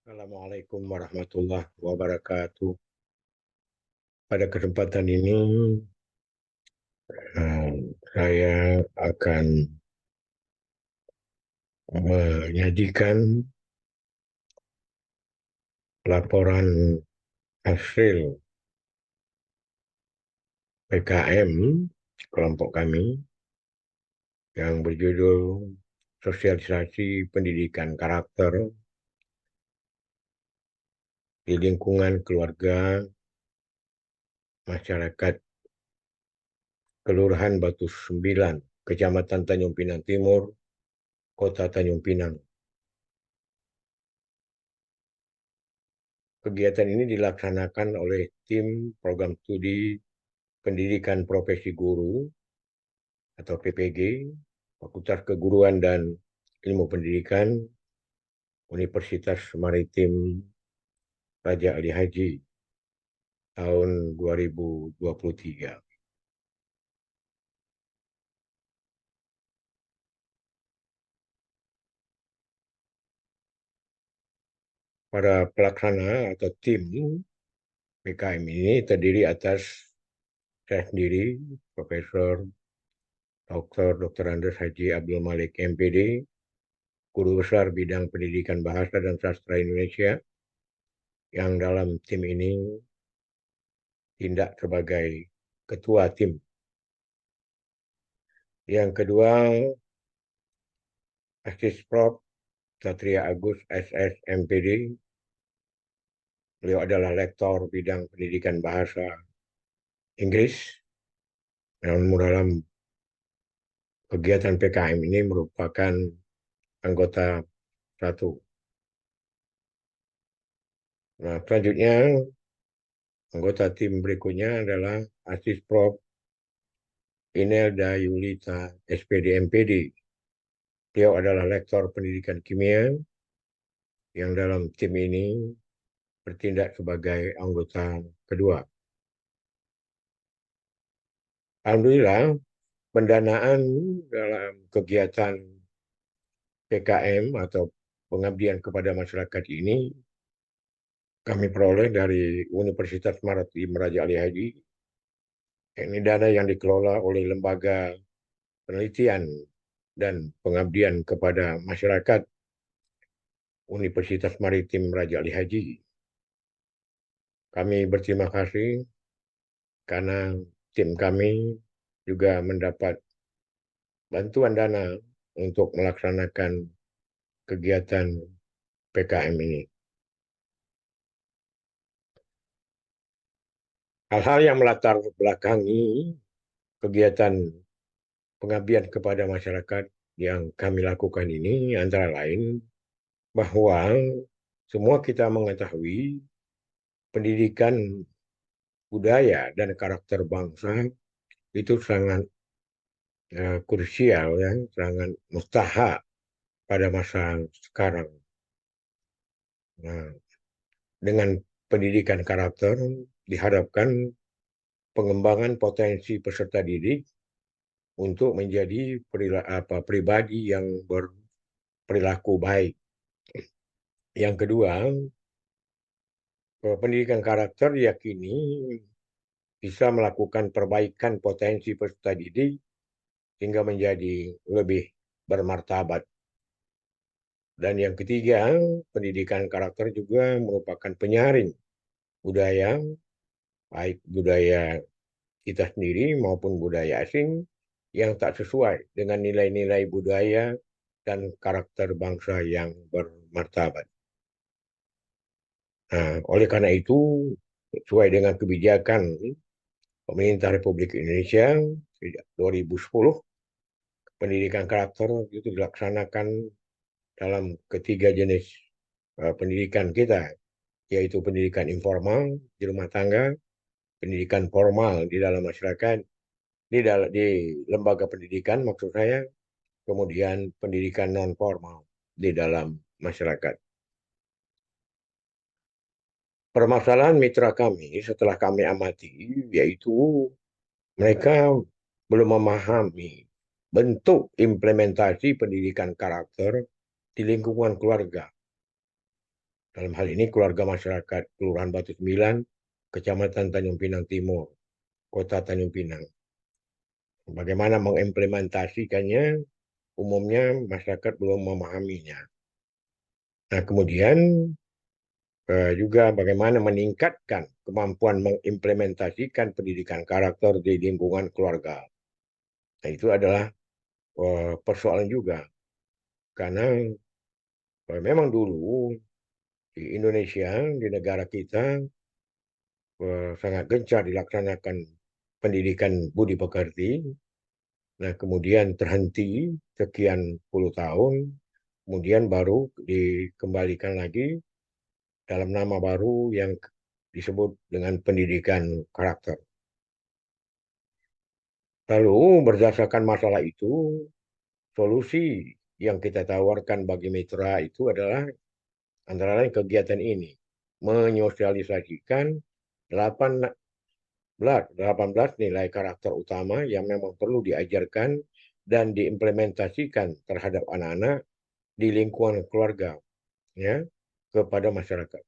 Assalamualaikum warahmatullahi wabarakatuh. Pada kesempatan ini, eh, saya akan menyajikan laporan hasil PKM kelompok kami yang berjudul Sosialisasi Pendidikan Karakter di Lingkungan Keluarga Masyarakat Kelurahan Batu Sembilan, Kecamatan Tanjung Pinang Timur, Kota Tanjung Pinang. Kegiatan ini dilaksanakan oleh tim program studi Pendidikan Profesi Guru atau PPG, Fakultas Keguruan dan Ilmu Pendidikan, Universitas Maritim Raja Ali Haji tahun 2023. Para pelaksana atau tim PKM ini terdiri atas saya sendiri, Profesor Dr. Andes Haji Abdul Malik MPD, Guru Besar Bidang Pendidikan Bahasa dan Sastra Indonesia, yang dalam tim ini tindak sebagai ketua tim. Yang kedua, Asis Prof. Satria Agus SS MPD. Beliau adalah lektor bidang pendidikan bahasa Inggris. Namun dalam kegiatan PKM ini merupakan anggota satu. Nah, selanjutnya anggota tim berikutnya adalah Asis Prof. Inelda Yulita SPD MPD. Beliau adalah lektor pendidikan kimia yang dalam tim ini bertindak sebagai anggota kedua. Alhamdulillah, pendanaan dalam kegiatan PKM atau pengabdian kepada masyarakat ini kami peroleh dari Universitas Maritim Raja Ali Haji. Ini dana yang dikelola oleh Lembaga Penelitian dan Pengabdian kepada Masyarakat Universitas Maritim Raja Ali Haji. Kami berterima kasih karena tim kami juga mendapat bantuan dana untuk melaksanakan kegiatan PKM ini. Hal-hal yang melatar belakangi kegiatan pengabdian kepada masyarakat yang kami lakukan ini antara lain bahwa semua kita mengetahui pendidikan budaya dan karakter bangsa itu sangat krusial, ya, sangat mustahak pada masa sekarang. Nah, dengan pendidikan karakter diharapkan pengembangan potensi peserta didik untuk menjadi pribadi yang berperilaku baik. Yang kedua, pendidikan karakter diyakini bisa melakukan perbaikan potensi peserta didik hingga menjadi lebih bermartabat. Dan yang ketiga, pendidikan karakter juga merupakan penyaring budaya, baik budaya kita sendiri maupun budaya asing yang tak sesuai dengan nilai-nilai budaya dan karakter bangsa yang bermartabat. Nah, oleh karena itu, sesuai dengan kebijakan Pemerintah Republik Indonesia sejak 2010, pendidikan karakter itu dilaksanakan dalam ketiga jenis pendidikan kita, yaitu pendidikan informal di rumah tangga, pendidikan formal di dalam masyarakat, di lembaga pendidikan maksud saya, kemudian pendidikan non formal di dalam masyarakat. Permasalahan mitra kami setelah kami amati yaitu mereka belum memahami bentuk implementasi pendidikan karakter di lingkungan keluarga. Dalam hal ini keluarga masyarakat Kelurahan Batu Sembilan, Kecamatan Tanjung Pinang Timur, Kota Tanjung Pinang. Bagaimana mengimplementasikannya, umumnya masyarakat belum memahaminya. Nah, kemudian juga bagaimana meningkatkan kemampuan mengimplementasikan pendidikan karakter di lingkungan keluarga. Nah, itu adalah persoalan juga. Karena memang dulu di Indonesia, di negara kita, sangat gencar dilaksanakan pendidikan budi pekerti. Nah, kemudian terhenti sekian puluh tahun, kemudian baru dikembalikan lagi dalam nama baru yang disebut dengan pendidikan karakter. Lalu berdasarkan masalah itu, solusi yang kita tawarkan bagi mitra itu adalah antara lain kegiatan ini. Menyosialisasikan 18 nilai karakter utama yang memang perlu diajarkan dan diimplementasikan terhadap anak-anak di lingkungan keluarga, ya, kepada masyarakat.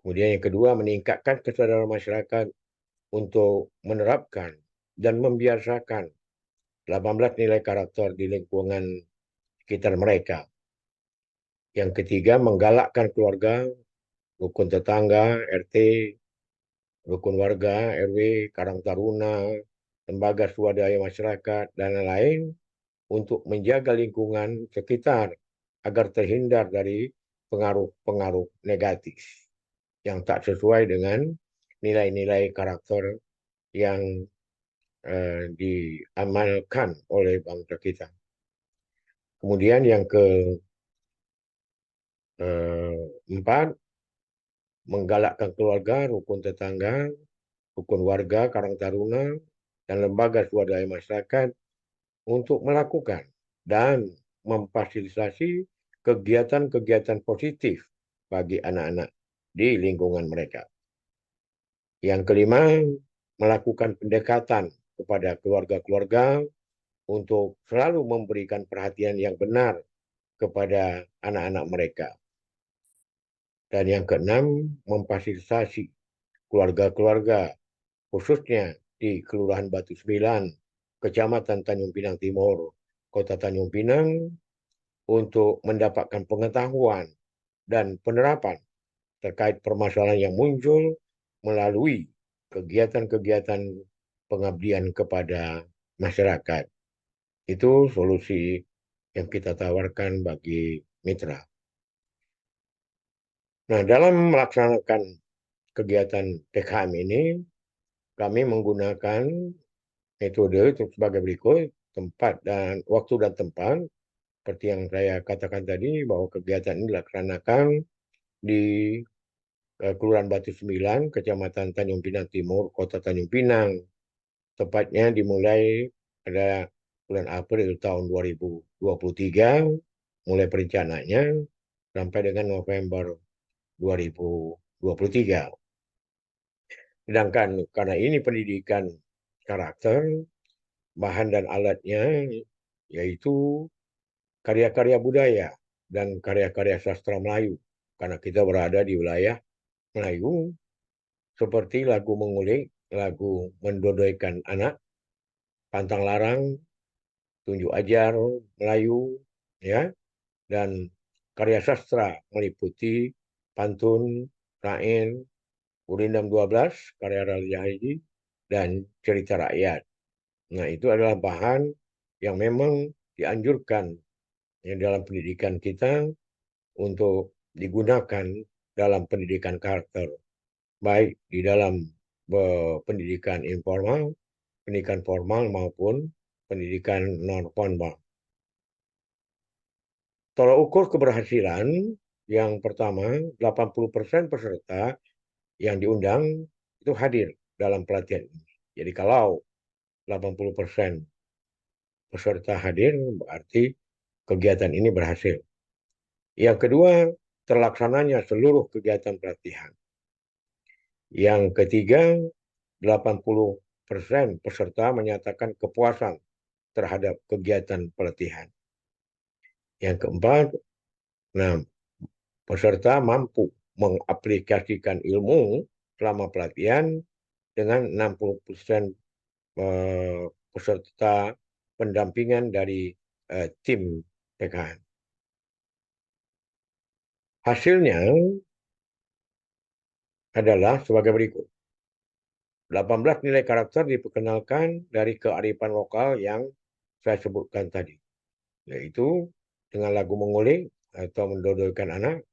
Kemudian yang kedua, meningkatkan kesadaran masyarakat untuk menerapkan dan membiasakan 18 nilai karakter di lingkungan sekitar mereka. Yang ketiga, menggalakkan keluarga, rukun tetangga, RT, rukun warga, RW, Karang Taruna, lembaga swadaya masyarakat, dan lain-lain untuk menjaga lingkungan sekitar agar terhindar dari pengaruh-pengaruh negatif yang tak sesuai dengan nilai-nilai karakter yang diamalkan oleh bangsa kita. Kemudian yang keempat, menggalakkan keluarga, rukun tetangga, rukun warga, Karang Taruna, dan lembaga swadaya masyarakat untuk melakukan dan memfasilitasi kegiatan-kegiatan positif bagi anak-anak di lingkungan mereka. Yang kelima, melakukan pendekatan kepada keluarga-keluarga untuk selalu memberikan perhatian yang benar kepada anak-anak mereka. Dan yang keenam, memfasilitasi keluarga-keluarga, khususnya di Kelurahan Batu Sembilan, Kecamatan Tanjung Pinang Timur, Kota Tanjung Pinang, untuk mendapatkan pengetahuan dan penerapan terkait permasalahan yang muncul melalui kegiatan-kegiatan pengabdian kepada masyarakat. Itu solusi yang kita tawarkan bagi mitra. Nah, dalam melaksanakan kegiatan TKM ini, kami menggunakan metode sebagai berikut, tempat dan waktu dan tempat, seperti yang saya katakan tadi, bahwa kegiatan ini dilaksanakan di Kelurahan Batu Sembilan, Kecamatan Tanjung Pinang Timur, Kota Tanjung Pinang. Tepatnya dimulai pada bulan April tahun 2023, mulai perencanaannya sampai dengan November 2023. Sedangkan karena ini pendidikan karakter, bahan dan alatnya yaitu karya-karya budaya dan karya-karya sastra Melayu. Karena kita berada di wilayah Melayu, seperti lagu mengulik, lagu mendodoikan anak, pantang larang, tunjuk ajar Melayu, ya, dan karya sastra meliputi pantun, rain, Urindam 12, karya Raja Haji, dan cerita rakyat. Nah, itu adalah bahan yang memang dianjurkan ya, dalam pendidikan kita untuk digunakan dalam pendidikan karakter, baik di dalam pendidikan informal, pendidikan formal maupun pendidikan non-formal. Tolak ukur keberhasilan yang pertama, 80% peserta yang diundang itu hadir dalam pelatihan ini. Jadi kalau 80% peserta hadir, berarti kegiatan ini berhasil. Yang kedua, terlaksananya seluruh kegiatan pelatihan. Yang ketiga, 80% peserta menyatakan kepuasan terhadap kegiatan pelatihan. Yang keempat, nah, Peserta mampu mengaplikasikan ilmu selama pelatihan dengan 60% peserta pendampingan dari tim PKN. Hasilnya adalah sebagai berikut. 18 nilai karakter diperkenalkan dari kearifan lokal yang saya sebutkan tadi, yaitu dengan lagu mengulik atau mendodolkan anak,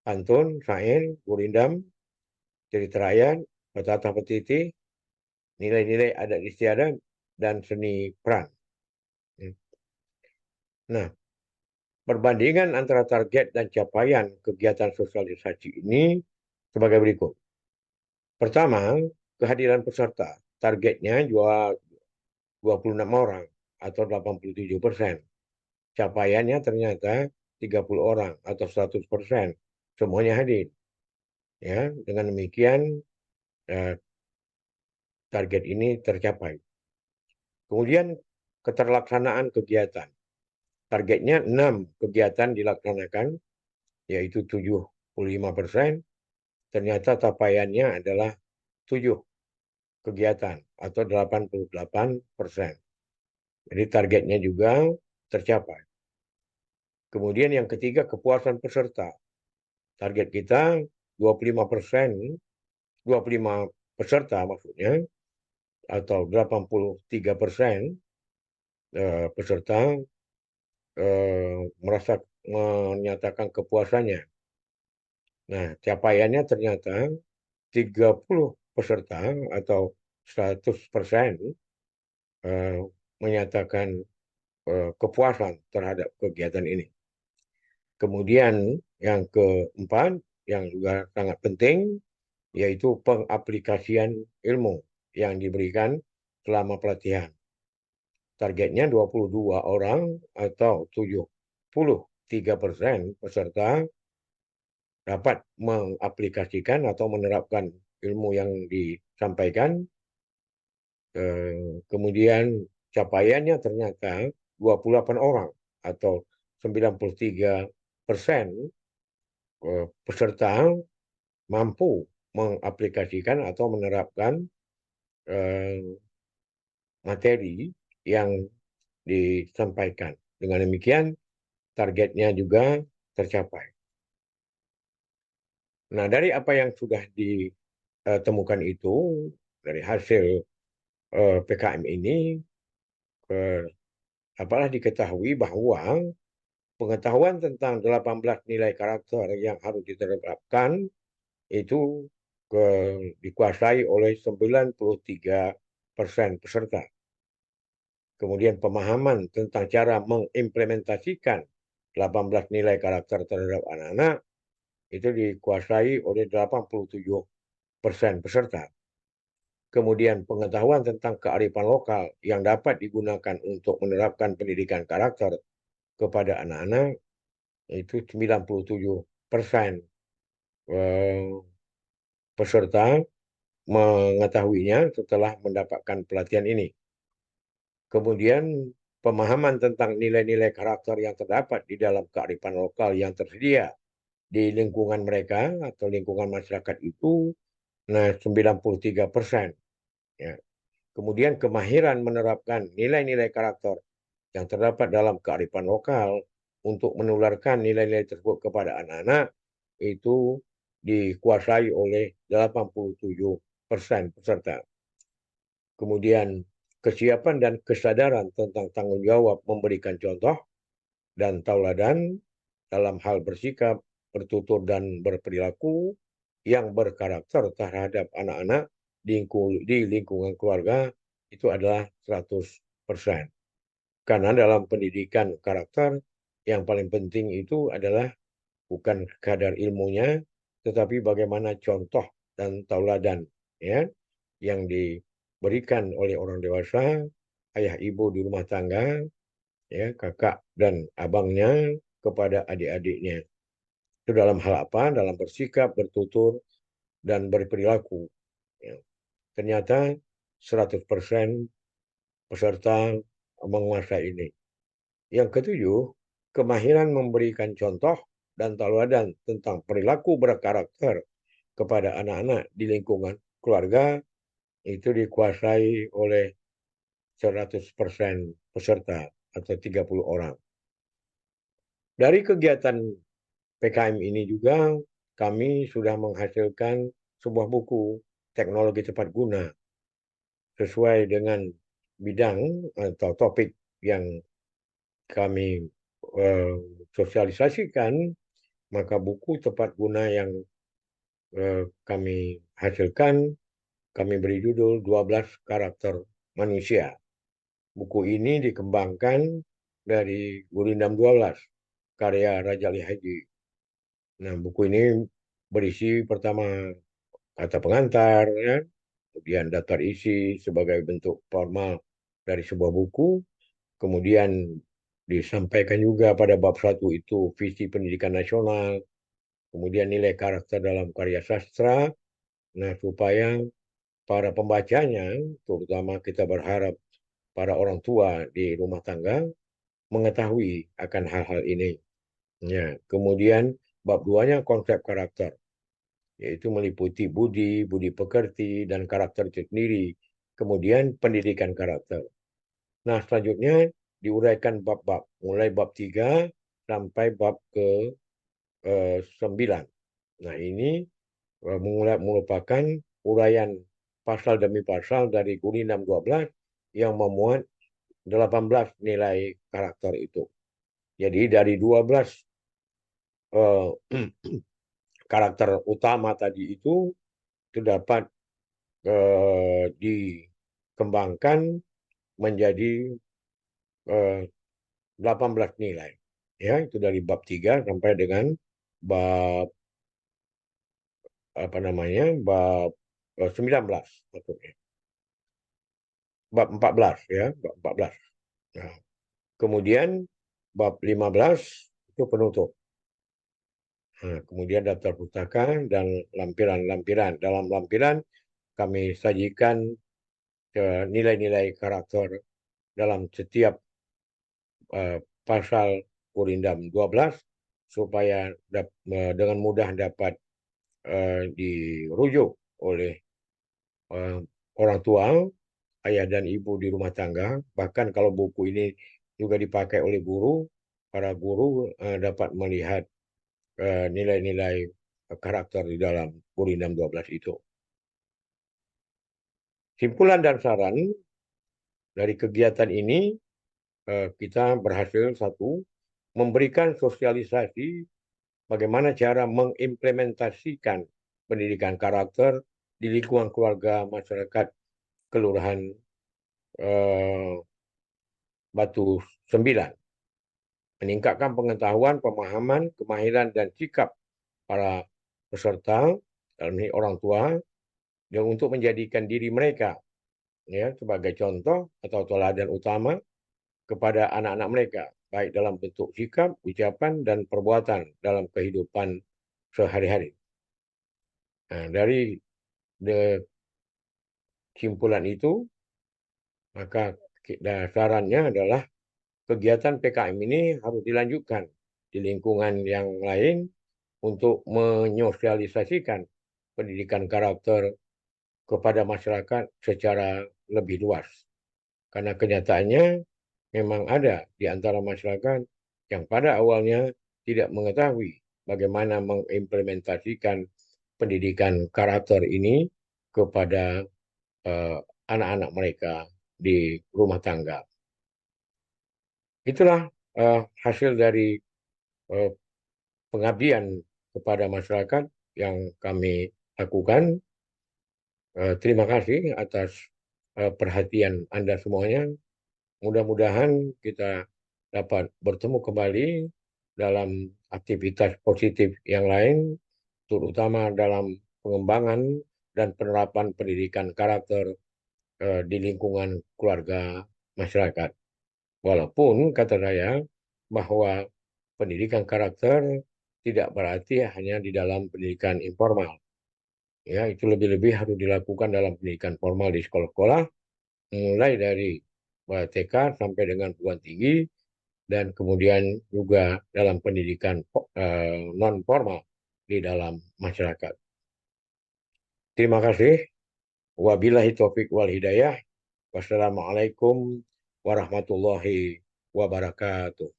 pantun, syair, gurindam, cerita rakyat, petata petiti, nilai-nilai adat istiadat, dan seni peran. Nah, perbandingan antara target dan capaian kegiatan sosialisasi ini sebagai berikut. Pertama, kehadiran peserta. Targetnya 26 orang atau 87%. Capaiannya ternyata 30 orang atau 100%. Semuanya hadir. Ya, dengan demikian target ini tercapai. Kemudian keterlaksanaan kegiatan. Targetnya 6 kegiatan dilaksanakan, yaitu 75%. Ternyata capaiannya adalah 7 kegiatan atau 88%. Jadi targetnya juga tercapai. Kemudian yang ketiga, kepuasan peserta. Target kita 25%, 25 peserta maksudnya, atau 83% peserta merasa menyatakan kepuasannya. Nah, capaiannya ternyata 30 peserta atau 100% menyatakan kepuasan terhadap kegiatan ini. Kemudian yang keempat, yang juga sangat penting, yaitu pengaplikasian ilmu yang diberikan selama pelatihan. Targetnya 22 orang atau 73% peserta dapat mengaplikasikan atau menerapkan ilmu yang disampaikan. Kemudian capaiannya ternyata 28 orang atau 93% peserta mampu mengaplikasikan atau menerapkan materi yang disampaikan. Dengan demikian, targetnya juga tercapai. Nah, dari apa yang sudah ditemukan itu, dari hasil PKM ini, apalah diketahui bahwa pengetahuan tentang 18 nilai karakter yang harus diterapkan itu dikuasai oleh 93% peserta. Kemudian pemahaman tentang cara mengimplementasikan 18 nilai karakter terhadap anak-anak itu dikuasai oleh 87% peserta. Kemudian pengetahuan tentang kearifan lokal yang dapat digunakan untuk menerapkan pendidikan karakter kepada anak-anak itu 97% peserta mengetahuinya setelah mendapatkan pelatihan ini. Kemudian pemahaman tentang nilai-nilai karakter yang terdapat di dalam kearifan lokal yang tersedia di lingkungan mereka atau lingkungan masyarakat itu, nah 93%. Ya. Kemudian kemahiran menerapkan nilai-nilai karakter yang terdapat dalam kearifan lokal untuk menularkan nilai-nilai tersebut kepada anak-anak itu dikuasai oleh 87% peserta. Kemudian kesiapan dan kesadaran tentang tanggung jawab memberikan contoh dan tauladan dalam hal bersikap, bertutur, dan berperilaku yang berkarakter terhadap anak-anak di lingkungan keluarga itu adalah 100%. Karena dalam pendidikan karakter yang paling penting itu adalah bukan kadar ilmunya, tetapi bagaimana contoh dan tauladan ya yang diberikan oleh orang dewasa, ayah ibu di rumah tangga, ya kakak dan abangnya kepada adik-adiknya. Itu dalam hal apa? Dalam bersikap, bertutur, dan berperilaku. Ya. Ternyata 100% peserta menguasai ini. Yang ketujuh, kemahiran memberikan contoh dan tauladan tentang perilaku berkarakter kepada anak-anak di lingkungan keluarga itu dikuasai oleh 100% peserta atau 30 orang. Dari kegiatan PKM ini juga kami sudah menghasilkan sebuah buku teknologi tepat guna sesuai dengan bidang atau topik yang kami uh, sosialisasikan. Maka buku tepat guna yang kami hasilkan, kami beri judul 12 Karakter Manusia. Buku ini dikembangkan dari Gurindam 12, karya Raja Ali Haji. Nah, buku ini berisi pertama kata pengantar, ya, kemudian daftar isi sebagai bentuk formal dari sebuah buku, kemudian disampaikan juga pada bab 1 itu visi pendidikan nasional, kemudian nilai karakter dalam karya sastra. Nah, supaya para pembacanya, terutama kita berharap para orang tua di rumah tangga, mengetahui akan hal-hal ini. Ya, kemudian bab 2-nya konsep karakter, yaitu meliputi budi, budi pekerti, dan karakter itu sendiri. Kemudian pendidikan karakter. Nah, selanjutnya diuraikan bab-bab, mulai bab 3 sampai bab ke 9. Nah, ini merupakan uraian pasal demi pasal dari Guri 612 yang memuat 18 nilai karakter itu. Jadi dari 12 eh, karakter utama tadi itu dapat dikembangkan menjadi eh, 18 nilai. Ya, itu dari bab 3 sampai dengan bab apa namanya? Bab 19 maksudnya. Bab 14 ya, bab 14. Nah, kemudian bab 15 itu penutup. Nah, kemudian daftar pustaka dan lampiran-lampiran. Dalam lampiran kami sajikan nilai-nilai karakter dalam setiap pasal Kurindam 12 supaya dengan mudah dapat dirujuk oleh uh, orang tua, ayah dan ibu di rumah tangga. Bahkan kalau buku ini juga dipakai oleh guru, para guru dapat melihat nilai-nilai karakter di dalam Kurindam 12 itu. Simpulan dan saran dari kegiatan ini, kita berhasil satu, memberikan sosialisasi bagaimana cara mengimplementasikan pendidikan karakter di lingkungan keluarga masyarakat Kelurahan eh, Batu Sembilan. Meningkatkan pengetahuan, pemahaman, kemahiran, dan sikap para peserta, dalam ini orang tua, dan untuk menjadikan diri mereka ya sebagai contoh atau teladan utama kepada anak-anak mereka, baik dalam bentuk sikap, ucapan, dan perbuatan dalam kehidupan sehari-hari. Nah, dari kesimpulan itu, maka sarannya adalah kegiatan PKM ini harus dilanjutkan di lingkungan yang lain untuk menyosialisasikan pendidikan karakter kepada masyarakat secara lebih luas. Karena kenyataannya memang ada di antara masyarakat yang pada awalnya tidak mengetahui bagaimana mengimplementasikan pendidikan karakter ini kepada anak-anak mereka di rumah tangga. Itulah hasil dari uh, pengabdian kepada masyarakat yang kami lakukan. Terima kasih atas perhatian Anda semuanya. Mudah-mudahan kita dapat bertemu kembali dalam aktivitas positif yang lain, terutama dalam pengembangan dan penerapan pendidikan karakter di lingkungan keluarga masyarakat. Walaupun kata saya bahwa pendidikan karakter tidak berarti hanya di dalam pendidikan informal. Ya, itu lebih-lebih harus dilakukan dalam pendidikan formal di sekolah-sekolah, mulai dari TK sampai dengan perguruan tinggi, dan kemudian juga dalam pendidikan non formal di dalam masyarakat. Terima kasih. Wabillahi taufik wal hidayah. Wassalamualaikum warahmatullahi wabarakatuh.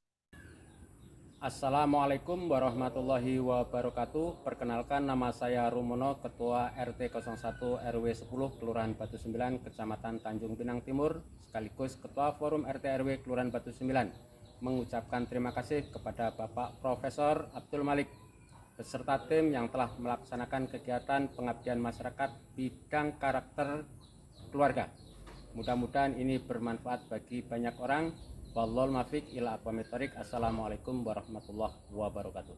Assalamualaikum warahmatullahi wabarakatuh. Perkenalkan, nama saya Rumono, Ketua RT 01 RW 10 Kelurahan Batu 9, Kecamatan Tanjung Pinang Timur, sekaligus Ketua Forum RT RW Kelurahan Batu 9. Mengucapkan terima kasih kepada Bapak Profesor Abdul Malik beserta tim yang telah melaksanakan kegiatan pengabdian masyarakat bidang karakter keluarga. Mudah-mudahan ini bermanfaat bagi banyak orang. Wallahul muwaffiq ila aqwamit thoriq. Assalamualaikum warahmatullahi wabarakatuh.